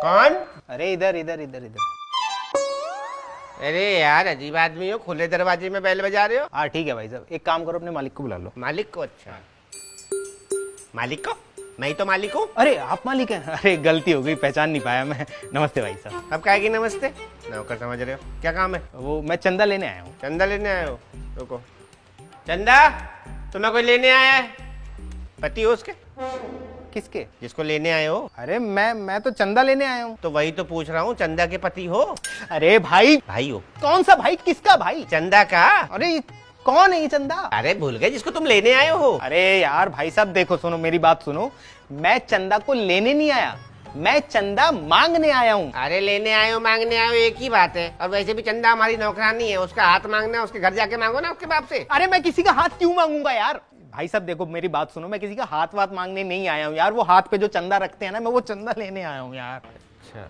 कौन? अरे इधर इधर इधर इधर। अरे यार अजीब आदमी हो, खुले दरवाजे में बेल बजा रहे हो। हाँ ठीक है भाई साहब, एक काम करो अपने मालिक को बुला लो। मालिक को? अच्छा मालिक को? मैं ही तो मालिक हूँ। अरे आप मालिक हैं? अरे गलती हो गई, पहचान नहीं पाया मैं। नमस्ते भाई साहब। अब क्या की नमस्ते? नौकर समझ रहे हो? क्या काम है? वो मैं चंदा लेने आया हूँ। चंदा लेने आए हो? रुको। चंदा तुम्हें कोई लेने आया है? पति हो उसके? किसके? जिसको लेने आए हो। अरे मैं तो चंदा लेने आया हूँ। तो वही तो पूछ रहा हूँ, चंदा के पति हो? अरे भाई भाई हो? कौन सा भाई? किसका भाई? चंदा का। अरे कौन है ये चंदा? अरे भूल गए जिसको तुम लेने आए हो। अरे यार भाई साहब देखो, सुनो मेरी बात सुनो, मैं चंदा को लेने नहीं आया, मैं चंदा मांगने आया हूँ। अरे लेने आए हो मांगने आए हो एक ही बात है। और वैसे भी चंदा हमारी नौकरानी है, उसका हाथ मांगना है, उसके घर जाके मांगो ना उसके बाप से। अरे मैं किसी का हाथ क्यों मांगूंगा यार? भाई साहब देखो मेरी बात सुनो, मैं किसी का हाथ वाथ मांगने नहीं आया हूँ यार। वो हाथ पे जो चंदा रखते हैं ना, मैं वो चंदा लेने आया हूँ यार। अच्छा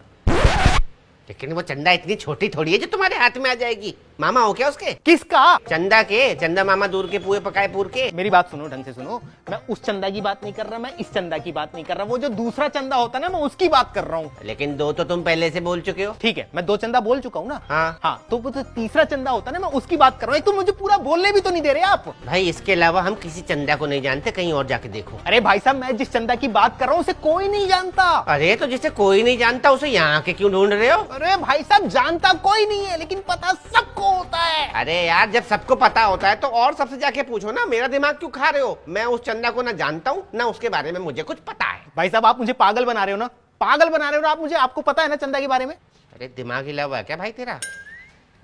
लेकिन वो चंदा इतनी छोटी थोड़ी है जो तुम्हारे हाथ में आ जाएगी। मामा हो क्या उसके? किसका? चंदा के। चंदा मामा दूर के पुए पकाए पूर के। मेरी बात सुनो, ढंग से सुनो, मैं उस चंदा की बात नहीं कर रहा, मैं इस चंदा की बात नहीं कर रहा, वो जो दूसरा चंदा होता है ना, मैं उसकी बात कर रहा हूँ। लेकिन दो तो तुम पहले से बोल चुके हो। ठीक है मैं 2 चंदा बोल चुका हूँ ना। हाँ तो वो जो तीसरा चंदा होता है ना, मैं उसकी बात कर रहा हूँ। तुम मुझे पूरा बोलने भी तो नहीं दे रहे आप। भाई इसके अलावा हम किसी चंदा को नहीं जानते, कहीं और जाके देखो। अरे भाई साहब मैं जिस चंदा की बात कर रहा हूँ उसे कोई नहीं जानता। अरे तो जिसे कोई नहीं जानता उसे यहाँ के क्यों ढूंढ रहे हो? अरे भाई साहब जानता कोई नहीं है, लेकिन पता सबको होता है। अरे यार जब सबको पता होता है तो और सबसे जाके पूछो ना, मेरा दिमाग क्यों खा रहे हो? मैं उस चंदा को ना जानता हूँ ना उसके बारे में मुझे कुछ पता है। भाई साहब आप मुझे पागल बना रहे हो ना, पागल बना रहे हो ना आप मुझे। आपको पता है ना चंदा के बारे में? अरे दिमाग हिला हुआ है क्या भाई तेरा?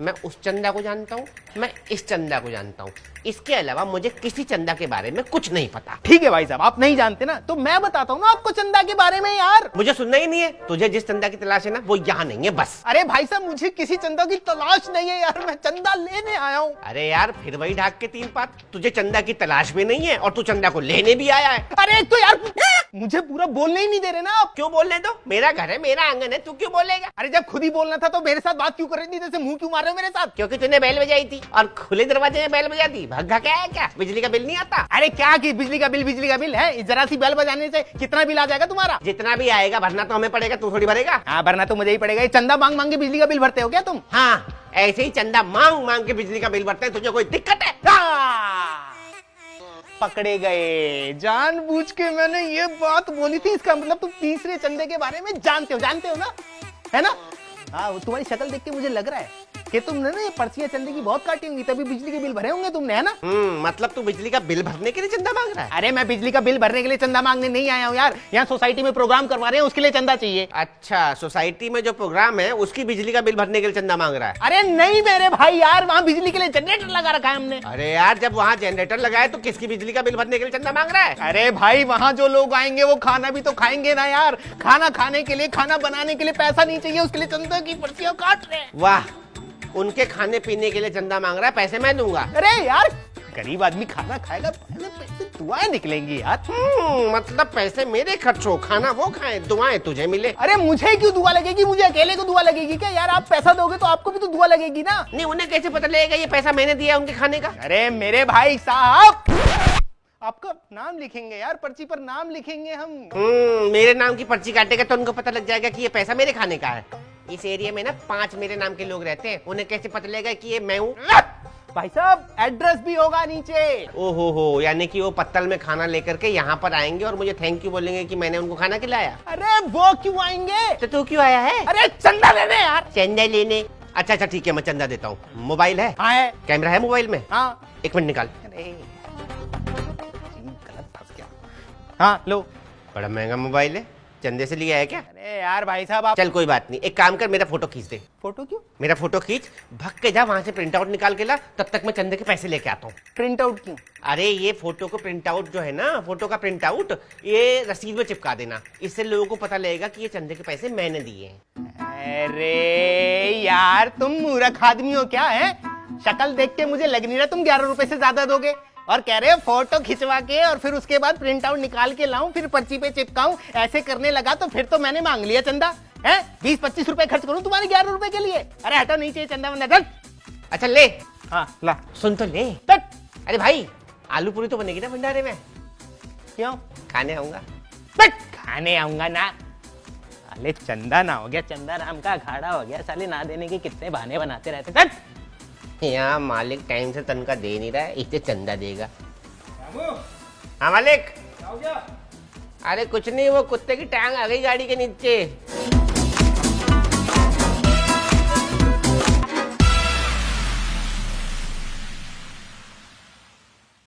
मैं उस चंदा को जानता हूँ, मैं इस चंदा को जानता हूँ, इसके अलावा मुझे किसी चंदा के बारे में कुछ नहीं पता। ठीक है भाई साहब आप नहीं जानते ना, तो मैं बताता हूँ ना आपको चंदा के बारे में यार। मुझे सुनना ही नहीं है। तुझे जिस चंदा की तलाश है ना वो यहाँ नहीं है बस। अरे भाई साहब मुझे किसी चंदा की तलाश नहीं है यार, मैं चंदा लेने आया हूँ। अरे यार फिर वही ढाक के 3 पात। तुझे चंदा की तलाश भी नहीं है और तू चंदा को लेने भी आया है। अरे तो यार मुझे पूरा बोलने ही नहीं दे रहे ना आप। क्यों बोलने दो? मेरा घर है, मेरा आंगन है, तू क्यों बोलेगा? अरे जब खुद ही बोलना था तो मेरे साथ बात क्यों कर रही थी? जैसे मुंह क्यों मार रहे हो मेरे साथ? क्योंकि तूने बैल बजाई थी और खुले दरवाजे में बैल बजा दी। भग्गा क्या है क्या? बिजली का बिल नहीं आता? अरे क्या की बिजली का बिल है? जरा सी बेल बजाने से कितना बिल आ जाएगा तुम्हारा? जितना भी आएगा भरना तो हमें पड़ेगा, तू थोड़ी भरेगा। हाँ भरना तो मुझे ही पड़ेगा। ये चंदा मांग मांग के बिजली का बिल भरते हो क्या तुम? हाँ ऐसे ही चंदा मांग मांग के बिजली का बिल भरते हैं। तुझे कोई दिक्कत है? पकड़े गए। जानबूझ के मैंने ये बात बोली थी, इसका मतलब तुम तीसरे चंदे के बारे में जानते हो ना, है ना? हाँ तुम्हारी शक्ल देख के मुझे लग रहा है कि तुमने ना ये पर्चियां चंदे की बहुत काटी होंगी, तभी बिजली के बिल भरे होंगे तुमने, है ना? मतलब तू बिजली का बिल भरने के लिए चंदा मांग रहा है? अरे मैं बिजली का बिल भरने के लिए चंदा मांगने नहीं आया हूँ यार, यहाँ सोसाइटी में प्रोग्राम करवा रहे हैं उसके लिए चंदा चाहिए। अच्छा सोसाइटी में जो प्रोग्राम है उसकी बिजली का बिल भरने के लिए चंदा मांग रहा है? अरे नहीं मेरे भाई यार, वहाँ बिजली के लिए जनरेटर लगा रखा है हमने। अरे यार जब वहाँ जनरेटर लगाए तो किसकी बिजली का बिल भरने के लिए चंदा मांग रहा है? अरे भाई वहाँ जो लोग आएंगे वो खाना भी तो खाएंगे ना यार, खाना खाने के लिए, खाना बनाने के लिए पैसा नहीं चाहिए, उसके लिए चंदा की पर्चियां काट रहे हैं। वाह, उनके खाने पीने के लिए चंदा मांग रहा है, पैसे मैं दूंगा। अरे यार गरीब आदमी खाना खाएगा, पैसे दुआएं निकलेंगी यार। मतलब पैसे मेरे खर्च हो, खाना वो खाए, दुआएं तुझे मिले। अरे मुझे क्यों दुआ लगेगी? मुझे अकेले को दुआ लगेगी क्या यार? आप पैसा दोगे तो आपको भी तो दुआ लगेगी ना। नहीं उन्हें कैसे पता लगेगा ये पैसा मैंने दिया उनके खाने का? अरे मेरे भाई साहब आपका नाम लिखेंगे यार, पर्ची पर नाम लिखेंगे हम। मेरे नाम की पर्ची काटेगा तो उनको पता लग जाएगा कि ये पैसा मेरे खाने का है। इस एरिया में ना 5 मेरे नाम के लोग रहते हैं, उन्हें कैसे पता लगेगा कि ये मैं हूँ? भाई साहब एड्रेस भी होगा नीचे। ओहो हो, यानी कि वो पत्तल में खाना लेकर के यहाँ पर आएंगे और मुझे थैंक यू बोलेंगे कि मैंने उनको खाना खिलाया। अरे वो क्यों आएंगे? तो तू क्यों आया है? अरे चंदा लेने यार। चंदा लेने? अच्छा ठीक है मैं चंदा देता हूँ। मोबाइल है? हाँ है। कैमरा है मोबाइल में? हाँ 1 मिनट निकाल। गलत फंस गया। हाँ लो। बड़ा महंगा मोबाइल है, चंदे से लिया है क्या? अरे यार भाई साहब आप। चल कोई बात नहीं, एक काम कर मेरा फोटो खींच दे। फोटो क्यों? मेरा फोटो खींच, भग के जा वहां से प्रिंट आउट निकाल के ला, तब तक मैं चंदे के पैसे लेके आता हूँ। प्रिंट आउट क्यों? अरे ये फोटो को प्रिंट आउट जो है ना, फोटो का प्रिंट आउट ये रसीद में चिपका देना, इससे लोगों को पता लगेगा कि ये चंदे के पैसे मैंने दिए हैं। अरे यार तुम मूर्ख आदमी हो क्या है? शक्ल देख के मुझे लग नहीं रहा तुम 11 रुपए से ज्यादा दोगे, और कह रहे हो फोटो खिंचवा के और फिर उसके बाद प्रिंट आउट निकाल के लाऊं, फिर पर्ची पे चिपकाऊं। ऐसे करने लगा तो फिर तो मैंने मांग लिया चंदा है। 20-25 रुपए खर्च करूं तुम्हारे 11 रुपए के लिए? अरे हटो, नहीं चाहिए चंदा वंदा। अच्छा ले। हाँ ला। सुन तो ले। अरे भाई आलू पूरी तो बनेगी ना भंडारे में? क्यों? खाने आऊंगा। खाने आऊंगा ना? साले चंदा ना हो गया, चंदा नाम का अखाड़ा हो गया। साले ना देने के कितने बहाने बनाते रहते। चल यहाँ मालिक टाइम से तनख्वाह दे नहीं रहा है, इसे चंदा देगा। हाँ मालिक। अरे कुछ नहीं, वो कुत्ते की टांग आ गई गाड़ी के नीचे।